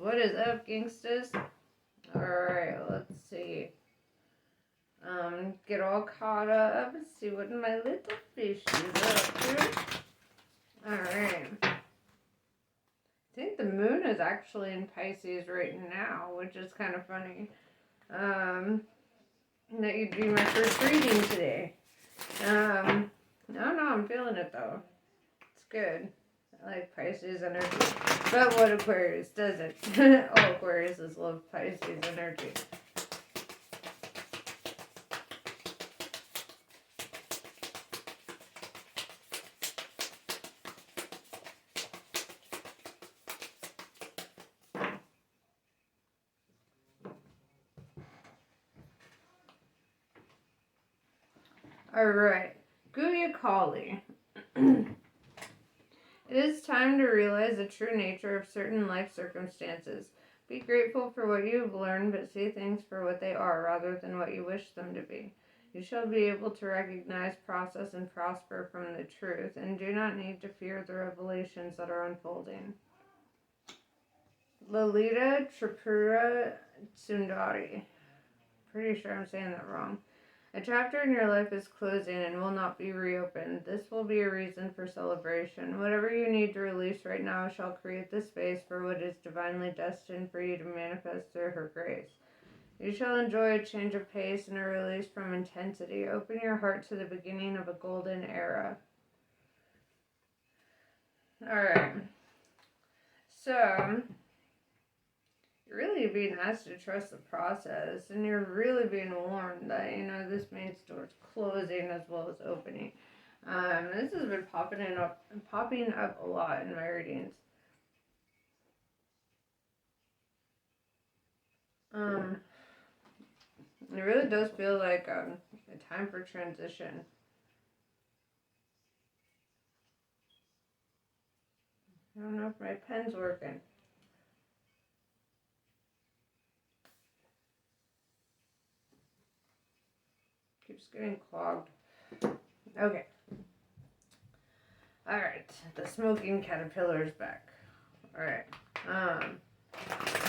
What is up, gangstas? Alright, let's see. Get all caught up and see what my little fish is up to. Alright. I think the moon is actually in Pisces right now, which is kind of funny. That you'd be my first reading today. No, I'm feeling it though. It's good. I like Pisces energy. But what Aquarius doesn't? All Aquariuses love Pisces energy. Alright. Guya Kali. It is time to realize the true nature of certain life circumstances. Be grateful for what you have learned, but see things for what they are rather than what you wish them to be. You shall be able to recognize, process, and prosper from the truth, and do not need to fear the revelations that are unfolding. Lalita Tripura Sundari. Pretty sure I'm saying that wrong. A chapter in your life is closing and will not be reopened. This will be a reason for celebration. Whatever you need to release right now shall create the space for what is divinely destined for you to manifest through her grace. You shall enjoy a change of pace and a release from intensity. Open your heart to the beginning of a golden era. Alright. So, you're really being asked to trust the process, and you're really being warned that, this means doors closing as well as opening. This has been popping up a lot in my readings. It really does feel like a time for transition. I don't know if my pen's working. Keeps getting clogged. Okay. Alright, the smoking caterpillar's back. Alright.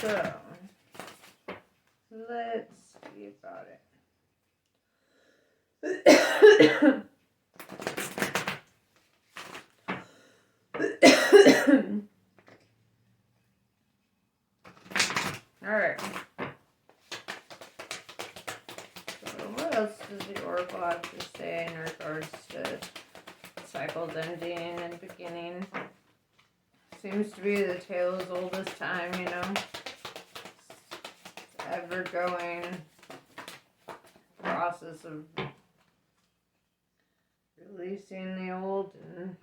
So let's see about it. Alright. So what else does the Oracle have to say in regards to cycles ending and beginning? Seems to be the tale as old as time, It's ever going process of releasing the old, and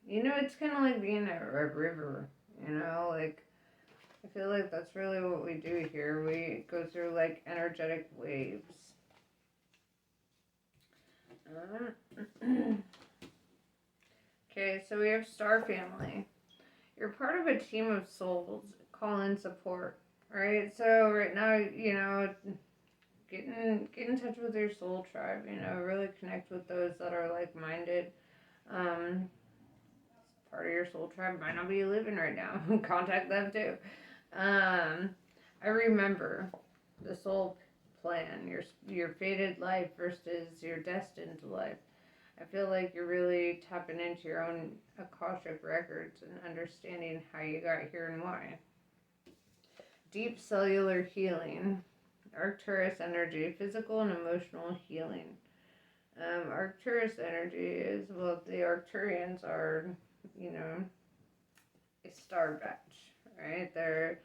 it's kind of like being at a river, I feel like that's really what we do here. We go through like energetic waves. Okay, so we have Star Family. You're part of a team of souls. Call in support. Alright, so right now, get in touch with your soul tribe, really connect with those that are like-minded. Part of your soul tribe might not be living right now. Contact them too. I remember the soul plan, your fated life versus your destined life. I feel like you're really tapping into your own Akashic records and understanding how you got here and why. Deep cellular healing. Arcturus energy, physical and emotional healing. Arcturus energy is, the Arcturians are, a star batch, right? They're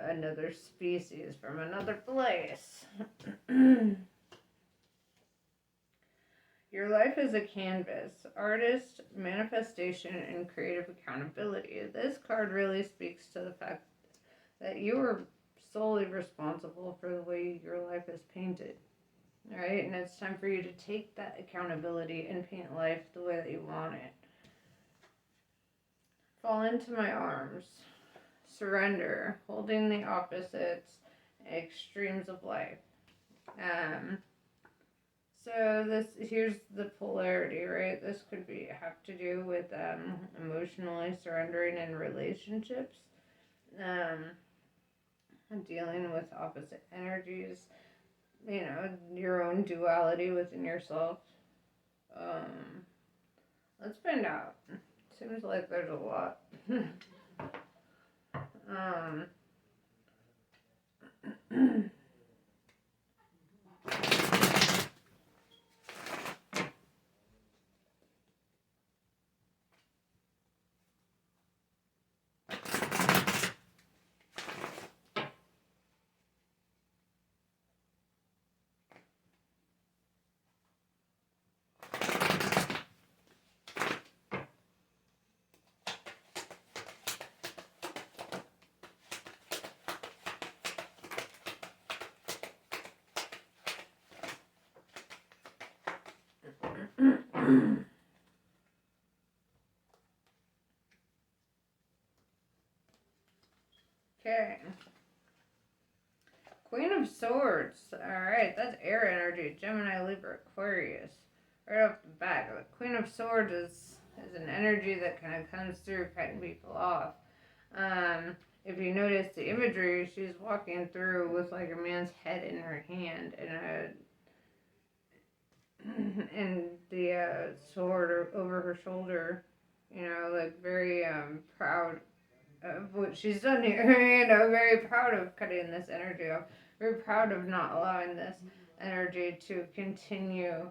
another species from another place. Your life is a canvas, artist, manifestation, and creative accountability. This card really speaks to the fact that you are solely responsible for the way your life is painted. Alright, and it's time for you to take that accountability and paint life the way that you want it. Fall into my arms. Surrender. Holding the opposites, extremes of life. So here's the polarity, right? This could have to do with emotionally surrendering in relationships. Dealing with opposite energies, your own duality within yourself. Um, let's find out. Seems like there's a lot. um, okay. Queen of Swords. Alright, that's air energy. Gemini, Libra, Aquarius. Right off the bat. The Queen of Swords is an energy that kind of comes through cutting people off. If you notice the imagery, she's walking through with like a man's head in her hand and the sword over her shoulder. Like very proud of what she's done here. Very proud of cutting this energy off. Very proud of not allowing this energy to continue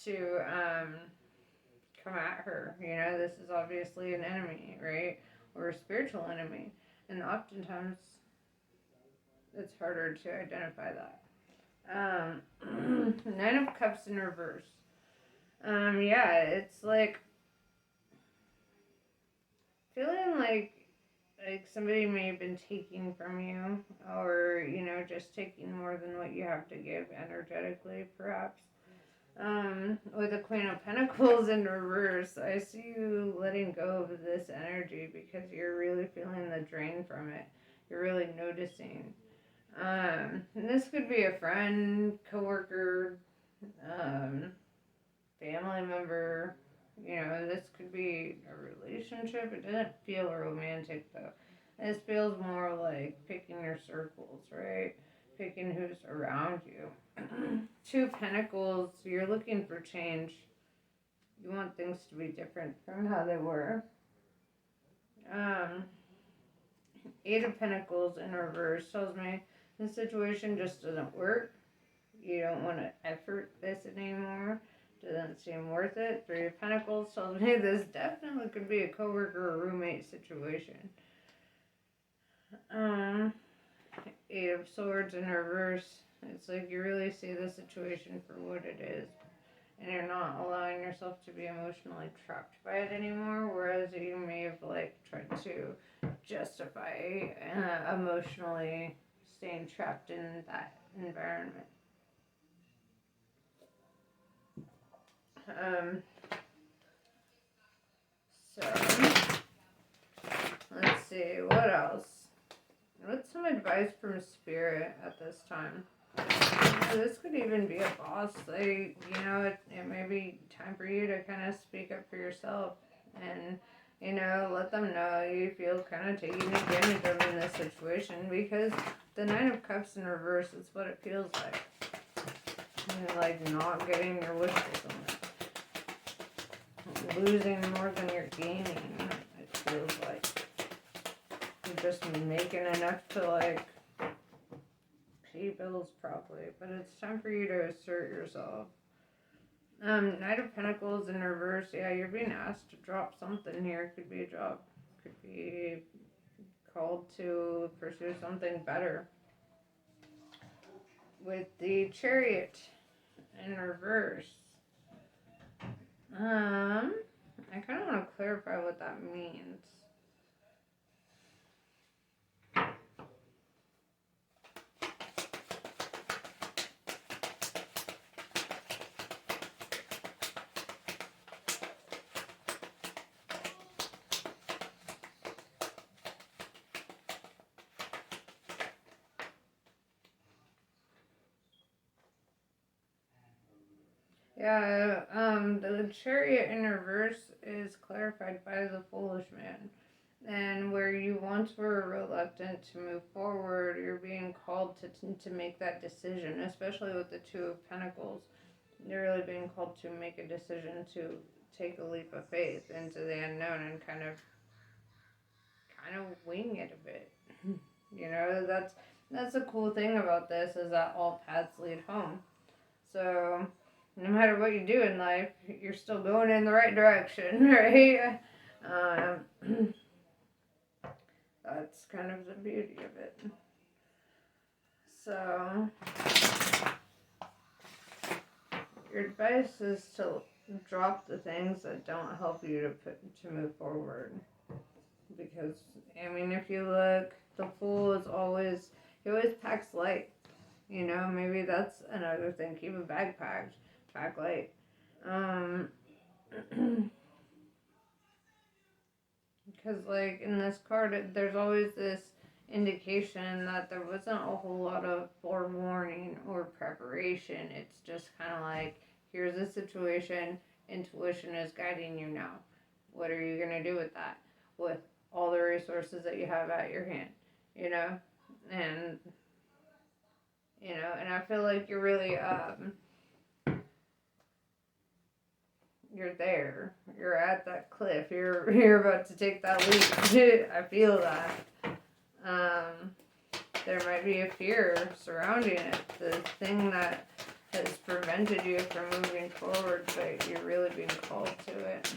to come at her. This is obviously an enemy, right? Or a spiritual enemy. And oftentimes it's harder to identify that. Nine of Cups in reverse. Yeah, it's like feeling like somebody may have been taking from you, or just taking more than what you have to give energetically, perhaps. With the Queen of Pentacles in reverse, I see you letting go of this energy because you're really feeling the drain from it. You're really noticing. And this could be a friend, coworker, family member. This could be a relationship. It doesn't feel romantic though. This feels more like picking your circles, right? Picking who's around you. Two of Pentacles, you're looking for change. You want things to be different from how they were. Eight of Pentacles in reverse tells me this situation just doesn't work. You don't want to effort this anymore. Doesn't seem worth it. Three of Pentacles tells me this definitely could be a coworker or roommate situation. Eight of Swords in reverse. It's like you really see the situation for what it is. And you're not allowing yourself to be emotionally trapped by it anymore. Whereas you may have tried to justify emotionally staying trapped in that environment. So let's see, what else? What's some advice from Spirit at this time? This could even be a boss. It may be time for you to kind of speak up for yourself and, let them know you feel kind of taken advantage of in this situation, because the Nine of Cups in reverse is what it feels like. Like not getting your wish fulfillment. Losing more than you're gaining, it feels like. You're just making enough to pay bills probably, but it's time for you to assert yourself. Knight of Pentacles in reverse, yeah, you're being asked to drop something here. Could be a job, could be called to pursue something better. With the Chariot in reverse, I kind of want to clarify what that means. Yeah, the Chariot in reverse is clarified by the Foolish Man. And where you once were reluctant to move forward, you're being called to make that decision, especially with the Two of Pentacles. You're really being called to make a decision to take a leap of faith into the unknown and kind of wing it a bit. That's the cool thing about this, is that all paths lead home. So no matter what you do in life, you're still going in the right direction, right? That's kind of the beauty of it. So your advice is to drop the things that don't help you to move forward. Because, I mean, if you look, the Fool is always, he always packs light. Maybe that's another thing. Keep a bag packed. Pack light. Because, like, in this card, there's always this indication that there wasn't a whole lot of forewarning or preparation. It's just kind of like, here's a situation, intuition is guiding you now. What are you going to do with that? With all the resources that you have at your hand, And, and I feel like you're really, you're there. You're at that cliff. You're about to take that leap. I feel that. There might be a fear surrounding it. The thing that has prevented you from moving forward, but you're really being called to it.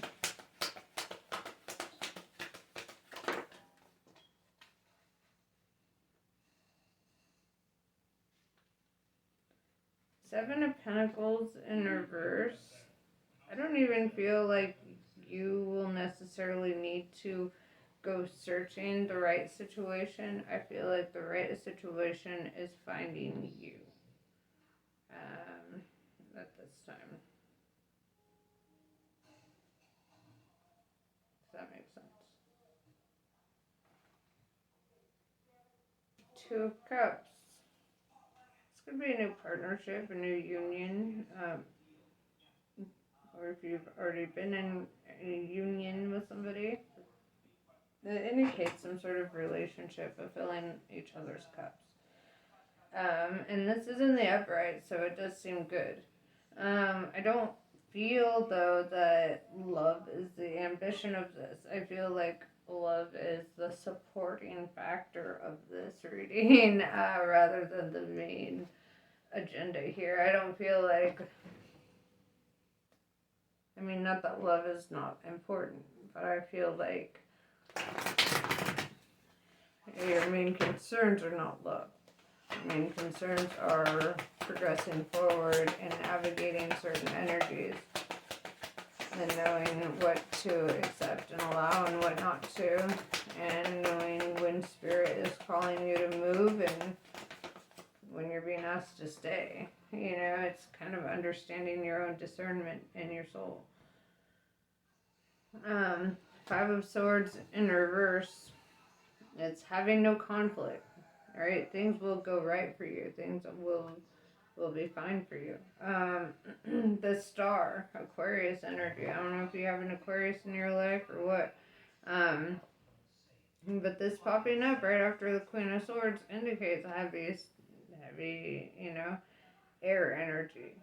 Seven of Pentacles in reverse. I don't even feel like you will necessarily need to go searching the right situation. I feel like the right situation is finding you at this time. Does that make sense? Two of Cups. This could be a new partnership, a new union, or if you've already been in a union with somebody. It indicates some sort of relationship of filling each other's cups. And this is in the upright, so it does seem good. I don't feel, though, that love is the ambition of this. I feel like love is the supporting factor of this reading rather than the main agenda here. I don't feel like, I mean, not that love is not important, but I feel like your main concerns are not love. Your main concerns are progressing forward and navigating certain energies and knowing what to accept and allow and what not to, and knowing when spirit is calling you to move and when you're being asked to stay. It's kind of understanding your own discernment in your soul. Five of Swords in reverse. It's having no conflict. Alright, things will go right for you. Things will be fine for you. The Star, Aquarius energy. I don't know if you have an Aquarius in your life or what. But this popping up right after the Queen of Swords indicates heavy, air energy.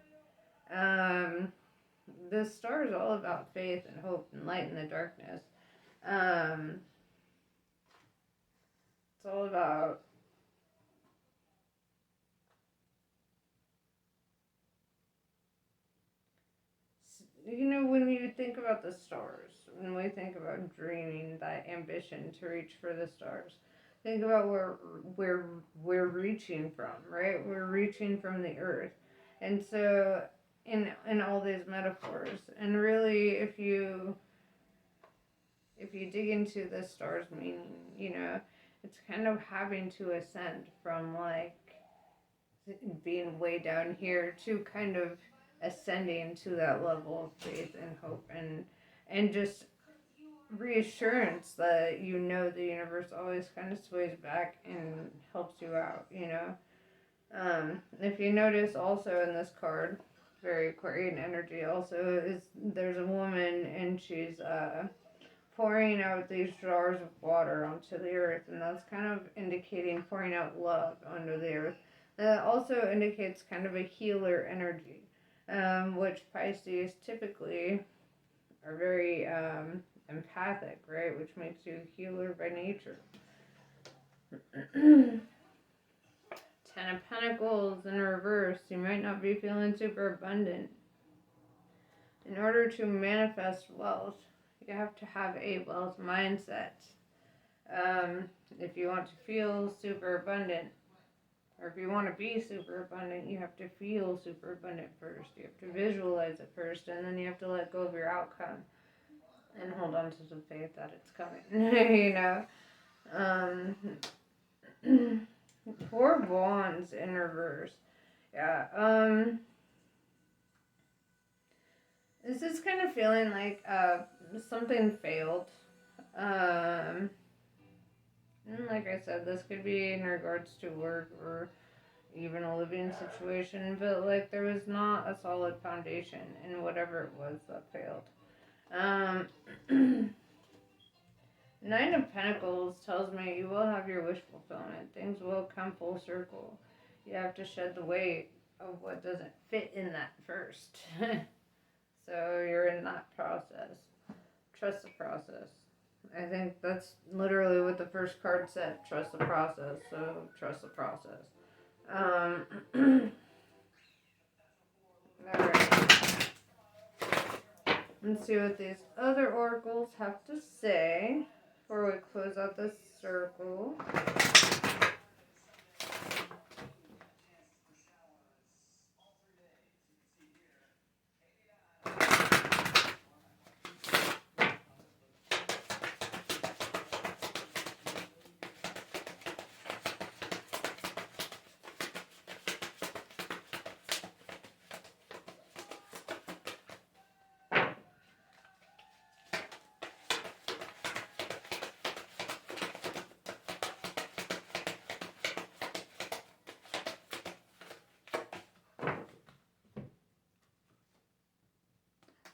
This star is all about faith and hope and light in the darkness. It's all about when you think about the stars, when we think about dreaming, that ambition to reach for the stars, think about where we're reaching from, right? We're reaching from the earth. And so in all these metaphors, and really if you dig into the stars meaning, it's kind of having to ascend from like being way down here to kind of ascending to that level of faith and hope and just reassurance that the universe always kind of sways back and helps you out. If you notice also in this card, very Aquarian energy also, is there's a woman and she's pouring out these jars of water onto the earth, and that's kind of indicating pouring out love onto the earth. That also indicates kind of a healer energy, which Pisces typically are very empathic, right? Which makes you a healer by nature. Ten of Pentacles in reverse. You might not be feeling super abundant. In order to manifest wealth, you have to have a wealth mindset. If you want to feel super abundant, or if you want to be super abundant, you have to feel super abundant first. You have to visualize it first, and then you have to let go of your outcome and hold on to the faith that it's coming. You know? Four of Wands in reverse. Yeah. This is kind of feeling like something failed. And like I said, this could be in regards to work or even a living situation, but like there was not a solid foundation in whatever it was that failed. 9 of Pentacles tells me you will have your wish fulfillment. Things will come full circle. You have to shed the weight of what doesn't fit in that first. So you're in that process. Trust the process. I think that's literally what the first card said. Trust the process. So trust the process. Alright. Let's see what these other oracles have to say before we close out this circle.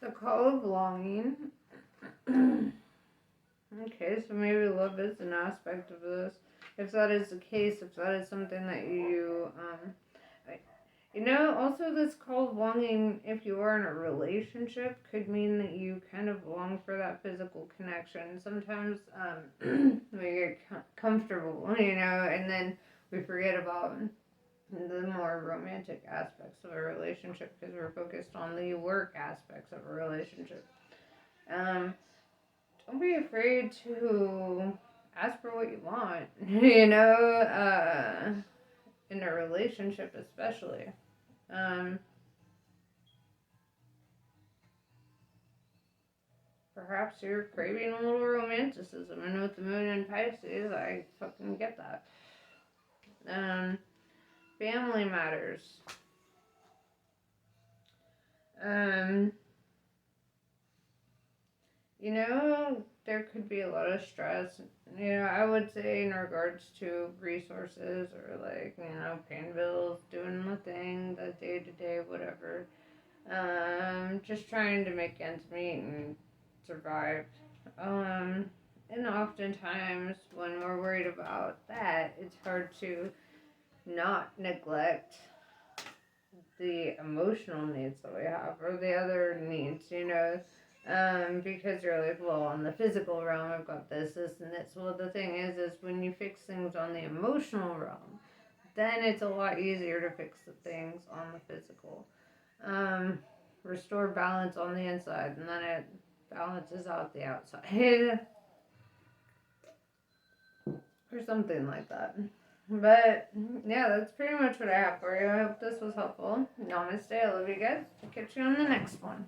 The call of longing. Okay, so maybe love is an aspect of this. If that is the case, if that is something that you, also this call of longing, if you are in a relationship, could mean that you kind of long for that physical connection. Sometimes we get comfortable, and then we forget about the more romantic aspects of a relationship because we're focused on the work aspects of a relationship. Don't be afraid to ask for what you want, in a relationship especially. Perhaps you're craving a little romanticism, and with the moon in Pisces, I fucking get that. Family matters. There could be a lot of stress. I would say in regards to resources or paying bills, doing the thing, the day-to-day, whatever. Just trying to make ends meet and survive. And oftentimes when we're worried about that, it's hard to not neglect the emotional needs that we have or the other needs, because you're like, well, on the physical realm, I've got this, and this. Well, the thing is when you fix things on the emotional realm, then it's a lot easier to fix the things on the physical. Restore balance on the inside, and then it balances out the outside. Or something like that. But, yeah, that's pretty much what I have for you. I hope this was helpful. Namaste. I love you guys. I'll catch you on the next one.